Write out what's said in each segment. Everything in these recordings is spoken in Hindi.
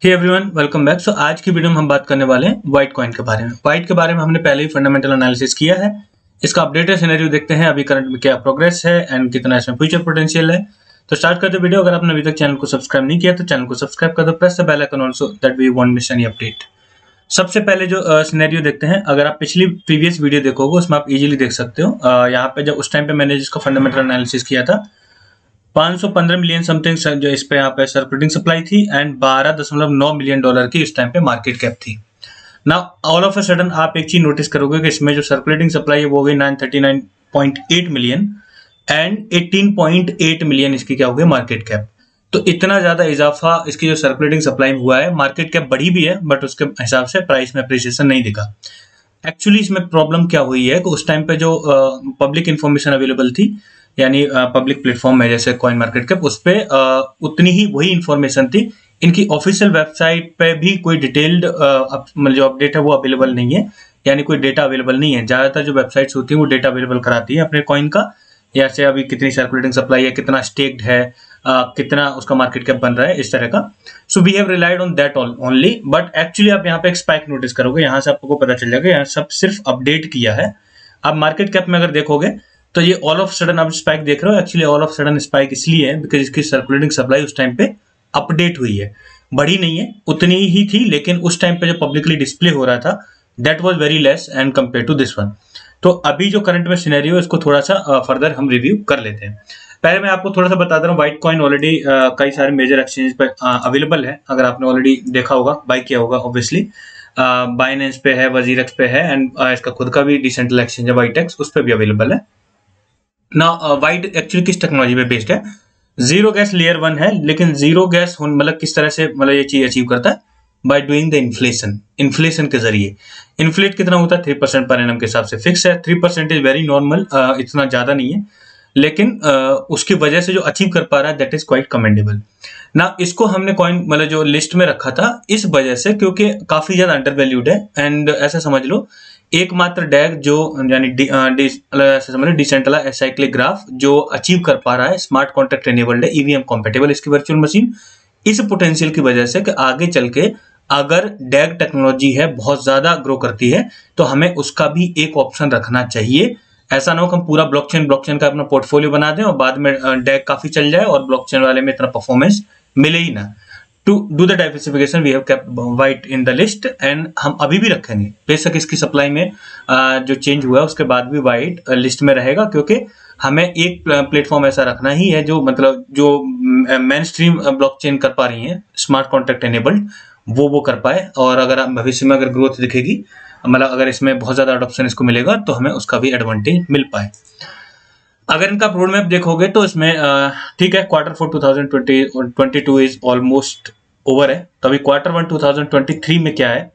Hey everyone, welcome back. आज की वीडियो में हम बात करने वाले हैं वाइट कॉइन के बारे में। वाइट के बारे में हमने पहले ही फंडामेंटल एनालिसिस किया है। इसका अपडेटेड सिनेरियो देखते हैं, अभी करंट में क्या प्रोग्रेस है एंड कितना इसमें फ्यूचर पोटेंशियल है। तो स्टार्ट करते वीडियो। अगर आपने अभी तक चैनल को सब्सक्राइब नहीं किया तो चैनल को सब्सक्राइब कर दो, press the bell icon also that we won't miss any update. सबसे पहले जो सिनेरियो देखते हैं, अगर आप पिछली प्रीवियस वीडियो देखोगे उसमें आप इजीली देख सकते हो। यहाँ पे जब उस टाइम पे मैंने जिसका फंडामेंटल एनालिसिस किया था 515 मिलियन समथिंग जो इस पे यहाँ पे सर्कुलेटिंग सप्लाई थी एंड 12.9 मिलियन डॉलर की इस टाइम पे मार्केट कैप थी ना। ऑल ऑफ अ सडन आप एक चीज नोटिस करोगे कि इसमें जो सर्कुलेटिंग सप्लाई है वो हो गई 939.8 मिलियन एंड 18.8 मिलियन इसकी क्या हो गई मार्केट कैप। तो इतना ज्यादा इजाफा इसकी जो सर्कुलेटिंग सप्लाई में हुआ है, मार्केट कैप बढ़ी भी है बट उसके हिसाब से प्राइस में अप्रिसिएशन नहीं दिखा। एक्चुअली इसमें प्रॉब्लम क्या हुई है कि उस टाइम पे जो पब्लिक इंफॉर्मेशन अवेलेबल थी, यानी पब्लिक प्लेटफॉर्म है जैसे कॉइन मार्केट कैप, उस पे उतनी ही वही इंफॉर्मेशन थी। इनकी ऑफिशियल वेबसाइट पे भी कोई डिटेल्ड जो अपडेट है वो अवेलेबल नहीं है, यानी कोई डेटा अवेलेबल नहीं है। ज्यादातर जो वेबसाइट्स होती हैं वो डेटा अवेलेबल कराती है अपने कॉइन का, जैसे अभी कितनी सर्कुलेटिंग सप्लाई है, कितना स्टेक्ड है, कितना उसका मार्केट कैप बन रहा है, इस तरह का। So we have relied on that only, but actually आप यहाँ पे एक स्पाइक नोटिस करोगे, यहाँ से आपको पता चल जाएगा यहाँ सब सिर्फ अपडेट किया है। आप मार्केट कैप में अगर देखोगे तो ये ऑल ऑफ सडन आप स्पाइक देख रहे हो। Actually all of sudden spike इसलिए है बिकॉज इसकी सर्कुलेटिंग सप्लाई उस टाइम पे अपडेट हुई है, बढ़ी नहीं है, उतनी ही थी, लेकिन उस टाइम पे जो पब्लिकली डिस्प्ले हो रहा था that was very less and compare to this one. तो अभी जो करंट में सिनेरियो है इसको थोड़ा सा फर्दर हम रिव्यू कर लेते हैं। पहले मैं आपको थोड़ा सा बता दे रहा हूँ, व्हाइट कॉइन ऑलरेडी कई सारे मेजर एक्सचेंज पे अवेलेबल है। अगर आपने ऑलरेडी देखा होगा, बाय किया होगा ऑब्वियसली, बाइनेंस पे है, वजीरेक्स पे है एंड इसका खुद का भी डिसेंट्रल एक्सचेंज है वाइटेक्स, उस पर भी अवेलेबल है ना। वाइट एक्चुअली किस टेक्नोलॉजी पे बेस्ड है? जीरो गैस लेयर 1 है, लेकिन जीरो गैस मतलब किस तरह से मतलब ये चीज अचीव करता है? बाय डूइंग द इन्फ्लेशन के जरिए। इन्फ्लेट कितना होता है? 3% पर एनम के हिसाब से फिक्स है। 3% इज वेरी नॉर्मल, इतना ज्यादा नहीं है, लेकिन उसकी वजह से जो अचीव कर पा रहा है दैट इज क्वाइट कमेंडेबल ना। इसको हमने कॉइन मतलब जो लिस्ट में रखा था इस वजह से क्योंकि काफी ज्यादा अंडर वैल्यूड है एंड ऐसा समझ लो एकमात्र डैग जो यानी ऐसा समझ लो डिसेंट्रलाइज्ड एसाइक्लिक ग्राफ जो अचीव कर पा रहा है, स्मार्ट कॉन्ट्रैक्ट एनेबल्ड है, ईवीएम कॉम्पेटेबल इसकी वर्चुअल मशीन। इस पोटेंशियल की वजह से कि आगे चल के अगर डैग टेक्नोलॉजी है बहुत ज्यादा ग्रो करती है तो हमें उसका भी एक ऑप्शन रखना चाहिए। ऐसा ना हो कि हम पूरा ब्लॉकचेन का अपना पोर्टफोलियो बना दें और बाद में डैग काफी चल जाए और ब्लॉकचेन वाले में इतना परफॉर्मेंस मिले ही ना। To do the diversification we have kept white in the list and हम अभी भी रखेंगे, बेशक इसकी सप्लाई में जो चेंज हुआ है उसके बाद भी वाइट लिस्ट में रहेगा, क्योंकि हमें एक प्लेटफॉर्म ऐसा रखना ही है जो मतलब जो मेन स्ट्रीम ब्लॉकचेन कर पा रही है स्मार्ट कॉन्ट्रैक्ट एनेबल्ड, वो कर पाए। और अगर भविष्य में अगर ग्रोथ दिखेगी, मतलब अगर इसमें बहुत ज्यादा अडॉप्शन इसको मिलेगा तो हमें उसका भी एडवांटेज मिल पाए। अगर इनका रोड मैप देखोगे तो इसमें ठीक है, Q4 2022 इज ऑलमोस्ट ओवर है। तो अभी Q1 2023 में क्या है?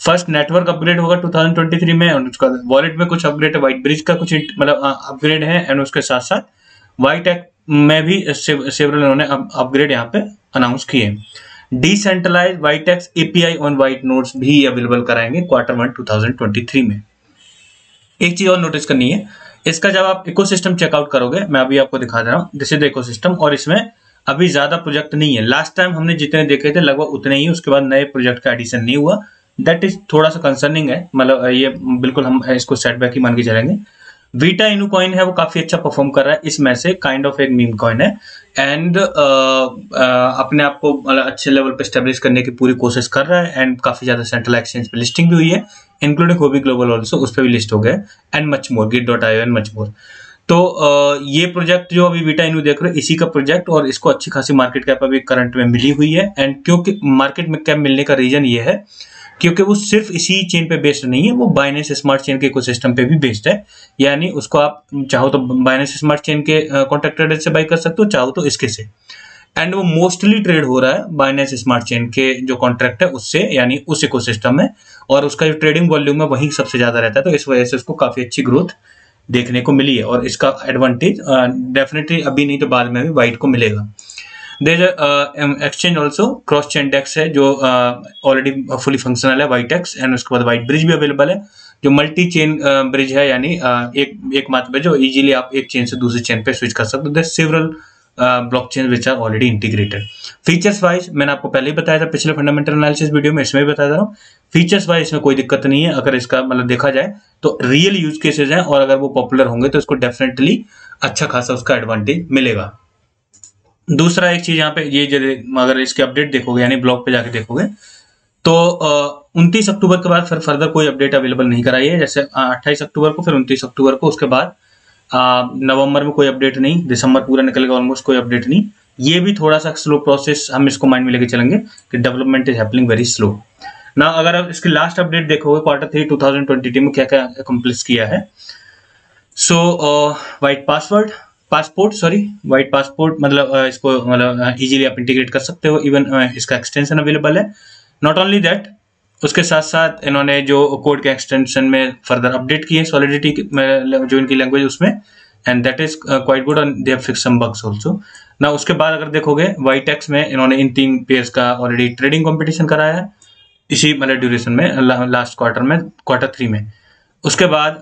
फर्स्ट नेटवर्क अपग्रेड होगा 2023 में और उसका वॉलेट में कुछ अपग्रेड है, व्हाइट ब्रिज का कुछ मतलब अपग्रेड है एंड उसके साथ साथ व्हाइट एक्ट में भी सेवरल इन्होंने अपग्रेड यहाँ पे अनाउंस किए। Decentralised white X API on white nodes भी अवेलेबल कराएंगे Q1 2023 में। एक चीज और नोटिस करनी है, इसका जब आप इकोसिस्टम चेकआउट करोगे, मैं अभी आपको दिखा दे रहा हूँ, दिस इज द इकोसिस्टम, और इसमें अभी ज्यादा प्रोजेक्ट नहीं है। लास्ट टाइम हमने जितने देखे थे लगभग उतने ही, उसके बाद नए प्रोजेक्ट का एडिशन नहीं हुआ। दैट इज थोड़ा सा कंसर्निंग है, मतलब ये बिल्कुल हम इसको सेटबैक ही मान के चलेंगे। वीटा इनू कॉइन है वो काफी अच्छा परफॉर्म कर रहा है, इसमें से काइंड ऑफ एक मीम कॉइन है एंड अपने आप को मतलब अच्छे लेवल पे स्टेब्लिश करने की पूरी कोशिश कर रहा है एंड काफी ज्यादा सेंट्रल एक्सचेंज पे लिस्टिंग भी हुई है, इंक्लूडिंग होबी ग्लोबल ऑल्सो, उस पर भी लिस्ट हो गया and much more, git.io and much more. तो ये प्रोजेक्ट जो अभी वीटा इनू देख रहे हो इसी का प्रोजेक्ट, और इसको अच्छी खासी मार्केट कैप अभी करंट में मिली हुई है। एंड क्योंकि मार्केट में कैप मिलने का रीजन ये है क्योंकि वो सिर्फ इसी चेन पे बेस्ड नहीं है, वो बाइनेंस स्मार्ट चेन के इकोसिस्टम पे भी बेस्ड है। यानी उसको आप चाहो तो बाइनेंस स्मार्ट चेन के कॉन्ट्रैक्ट ट्रेडर से बाई कर सकते हो, चाहो तो इसके से। एंड वो मोस्टली ट्रेड हो रहा है बाइनेंस स्मार्ट चेन के जो कॉन्ट्रैक्ट है उससे, यानी उस इकोसिस्टम में, और उसका जो ट्रेडिंग वॉल्यूम है वही सबसे ज्यादा रहता है। तो इस वजह से उसको काफी अच्छी ग्रोथ देखने को मिली है और इसका एडवांटेज डेफिनेटली अभी नहीं तो बाद में भी वाइट को मिलेगा। Their exchange also cross chain DEX है जो ऑलरेडी फुली फंक्शनल है, वाइट एक्स, एंड उसके बाद वाइट ब्रिज भी अवेलेबल है जो मल्टी चेन ब्रिज है, यानी एक मात्र जो इजीली आप एक चेन से दूसरी चेन पे स्विच कर सकते हो। Several blockchain which are already integrated. Features wise मैंने आपको पहले ही बताया था पिछले फंडामेंटल एनालिसिस वीडियो में, इसमें भी बता रहा हूँ। फीचर्स वाइज इसमें कोई दिक्कत नहीं है, अगर इसका मतलब देखा जाए तो रियल यूज केसेस हैं और अगर वो पॉपुलर होंगे तो इसको डेफिनेटली अच्छा खासा उसका एडवांटेज मिलेगा। दूसरा एक चीज यहाँ पे ये अगर इसके अपडेट देखोगे यानी ब्लॉग पे जाके देखोगे तो 29 अक्टूबर के बाद फिर फर्दर कोई अपडेट अवेलेबल नहीं कराई है। जैसे 28 अक्टूबर को, फिर 29 अक्टूबर को, उसके बाद नवंबर में कोई अपडेट नहीं, दिसंबर पूरा निकलेगा ऑलमोस्ट, कोई अपडेट नहीं। ये भी थोड़ा सा स्लो प्रोसेस, हम इसको माइंड में लेके चलेंगे कि development is happening very slow. ना अगर आप इसकी लास्ट अपडेट देखोगे Q3 2022 में क्या क्या अकम्प्लिश किया है। सो वाइट पासपोर्ट मतलब इसको मतलब इजीली आप इंटीग्रेट कर सकते हो, इवन इसका एक्सटेंशन अवेलेबल है। नॉट ओनली दैट, उसके साथ साथ इन्होंने जो कोड के एक्सटेंशन में फर्दर अपडेट किए सॉलिडिटी जो इनकी लैंग्वेज उसमें, and that is quite good and they have fixed some bugs also. ना उसके बाद अगर देखोगे वाइटेक्स में इन्होंने इन 3 पेयर्स का ऑलरेडी ट्रेडिंग कंपटीशन कराया है इसी मतलब ड्यूरेशन में, लास्ट क्वार्टर में, Q3 में। उसके बाद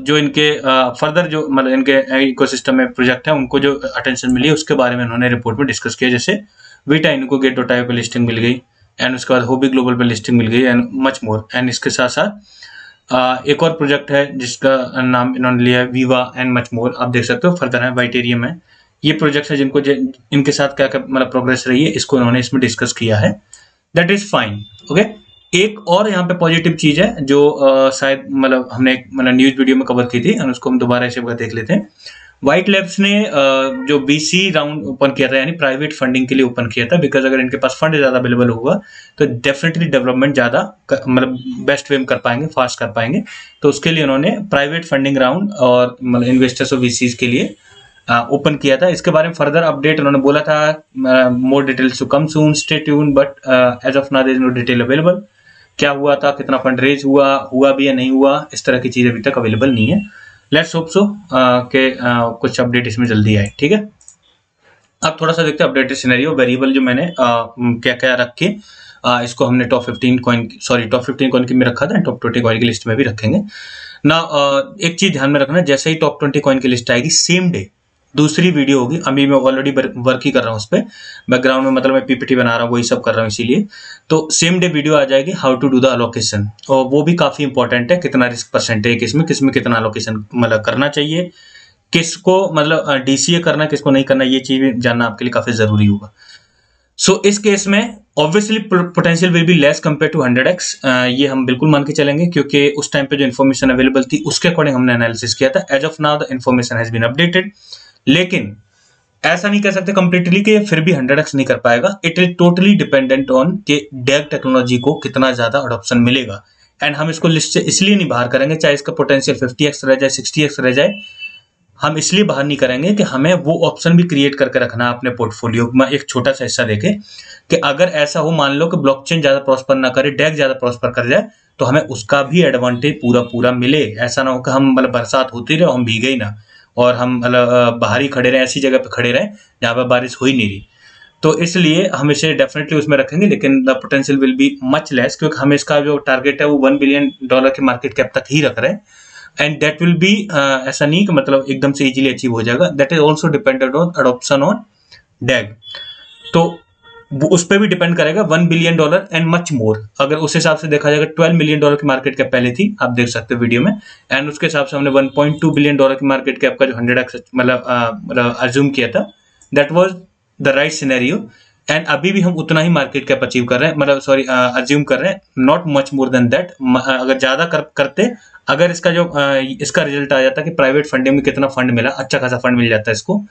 जो इनके फर्दर जो मतलब इनके इकोसिस्टम में प्रोजेक्ट है उनको जो अटेंशन मिली उसके बारे में इन्होंने रिपोर्ट में डिस्कस किया। जैसे वीटा इनको Gate.io पे लिस्टिंग मिल गई, एंड उसके बाद होबी ग्लोबल पे लिस्टिंग मिल गई, एंड मच मोर। एंड इसके साथ साथ एक और प्रोजेक्ट है जिसका नाम इन्होंने लिया है वीवा, एंड मच मोर। आप देख सकते हो फर्दर है वाइटेरियम है। ये प्रोजेक्ट है जिनको इनके साथ क्या क्या मतलब प्रोग्रेस रही है इसको इन्होंने इसमें डिस्कस किया है। That is fine, okay. एक और यहाँ पे पॉजिटिव चीज है जो शायद मतलब हमने मतलब न्यूज वीडियो में कवर की थी, और उसको हम दोबारा इसे देख लेते हैं। व्हाइट लैब्स ने जो BC राउंड ओपन किया था यानी प्राइवेट फंडिंग के लिए ओपन किया था, बिकॉज अगर इनके पास फंड ज्यादा अवेलेबल होगा तो डेफिनेटली डेवलपमेंट ज्यादा मतलब बेस्ट वे में कर पाएंगे, फास्ट कर पाएंगे। तो उसके लिए उन्होंने प्राइवेट फंडिंग राउंड और मतलब इन्वेस्टर्स और VCs के लिए ओपन किया था। इसके बारे में फर्दर अपडेट उन्होंने बोला था more details to come soon, stay tuned, but as of now there is no detail available. क्या हुआ था, कितना फंड रेज हुआ भी या नहीं हुआ, इस तरह की चीज अभी तक अवेलेबल नहीं है। लेट्स होप सो के कुछ अपडेट इसमें जल्दी आए, ठीक है। अब थोड़ा सा देखते हैं अपडेटेड सिनेरियो। वेरिएबल जो मैंने क्या क्या रख के इसको हमने टॉप 15 कॉइन की में रखा था, टॉप 20 कॉइन की लिस्ट में भी रखेंगे ना। एक चीज ध्यान में रखना, जैसे ही टॉप 20 कॉइन की लिस्ट आएगी सेम डे दूसरी वीडियो होगी। अभी मैं ऑलरेडी वर्क ही कर रहा हूँ उस पर, बैकग्राउंड में मतलब मैं PPT बना रहा हूँ, वही सब कर रहा हूँ, इसीलिए तो सेम डे वीडियो आ जाएगी how to do the allocation, और वो भी काफी इंपॉर्टेंट है। कितना रिस्क परसेंटेज किसमें कितना अलोकेशन मतलब करना चाहिए, किसको मतलब DCA करना किसको नहीं करना, ये चीज जानना आपके लिए काफी जरूरी होगा। सो इस केस में obviously potential will be less compare to 100x, ये हम बिल्कुल मान के चलेंगे क्योंकि उस टाइम पे जो इन्फॉर्मेशन अवेलेबल थी उसके अकॉर्डिंग हमने एनालिसिस किया था। As of now the information has been updated, लेकिन ऐसा नहीं कह सकते कंप्लीटली कि फिर भी 100x नहीं कर पाएगा। It is totally dependent on कि DAG टेक्नोलॉजी को कितना ज्यादा अडॉप्शन मिलेगा, एंड हम इसको लिस्ट से इसलिए नहीं बाहर करेंगे, चाहे इसका पोटेंशियल 50x रह जाए, 60x रह जाए, हम इसलिए बाहर नहीं करेंगे कि हमें वो ऑप्शन भी क्रिएट करके रखना अपने पोर्टफोलियो में, एक छोटा सा हिस्सा देके कि अगर ऐसा हो, मान लो कि ब्लॉकचेन ज्यादा प्रॉस्पर ना करे, DAG ज्यादा प्रॉस्पर कर जाए, तो हमें उसका भी एडवांटेज पूरा मिले। ऐसा ना हो कि हम मतलब बरसात होती रहे हम भीगे ही ना, और हम मतलब बाहर ही खड़े रहे, ऐसी जगह पे खड़े रहे जहाँ पर बारिश हो ही नहीं रही। तो इसलिए हम इसे डेफिनेटली उसमें रखेंगे, लेकिन the potential will be much less, क्योंकि हम इसका जो टारगेट है वो $1 बिलियन की मार्केट कैप तक ही रख रहे हैं। एंड दैट विल बी ऐसा नहीं कि मतलब एकदम से इजीली अचीव हो जाएगा, that is also dependent on adoption on DAG। तो उस पर भी डिपेंड करेगा $1 बिलियन एंड मच मोर। अगर उस हिसाब से देखा जाएगा, $12 मिलियन की मार्केट कैप पहले थी, आप देख सकते हो वीडियो में, एंड उसके हिसाब से हमने $1.2 बिलियन की मार्केट कैप का जो 100x मतलब अज्यूम किया था, that was the right scenario. And अभी भी हम उतना ही मार्केट कैप अचीव कर रहे हैं, मतलब सॉरी अज्यूम कर रहे हैं, not much more than that. अगर ज्यादा करते, अगर इसका जो इसका रिजल्ट आ जाता कि प्राइवेट फंडिंग में कितना फंड मिला, अच्छा खासा फंड मिल जाता है इसको,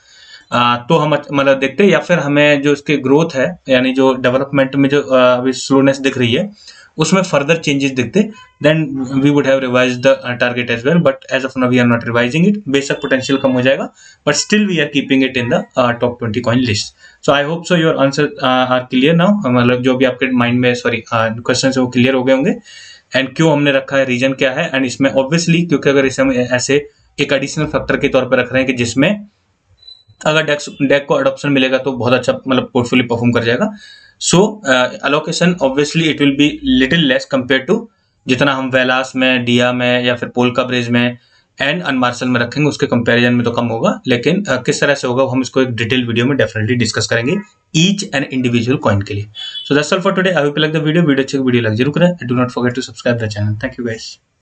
तो हम मतलब देखते, या फिर हमें जो इसके ग्रोथ है यानी जो डेवलपमेंट में जो अभी स्लोनेस दिख रही है उसमें फर्दर चेंजेस दिखते, then we would have revised the target as well, but as of now we are not revising it. बेशक पोटेंशियल कम हो जाएगा, but still we are keeping it in the top 20 coin list. So I hope so your answer are clear now, मतलब जो भी आपके माइंड में सॉरी क्वेश्चन है वो क्लियर हो गए होंगे, एंड क्यों हमने रखा है, रीजन क्या है। एंड इसमें ऑब्वियसली क्योंकि अगर इसे हम ऐसे एक एडिशनल फैक्टर के तौर पर रख रहे हैं कि जिसमें अगर DAG को अडॉप्शन मिलेगा तो बहुत अच्छा मतलब पोर्टफोलियो परफॉर्म कर जाएगा। So allocation obviously it will be little less compare to जितना हम वेलास में, डिया में या फिर पोल्का ब्रिज में एंड अनमार्शल में रखेंगे, उसके कंपैरिजन में तो कम होगा, लेकिन किस तरह से होगा हम इसको एक डिटेल वीडियो में डेफिनेटली डिस्कस करेंगे ईच एंड इंडिविजुअल कॉइन के लिए। So that's all for today. I hope you like the video अच्छी वीडियो लग जरूर करें। Do not forget to subscribe the channel. Thank you guys.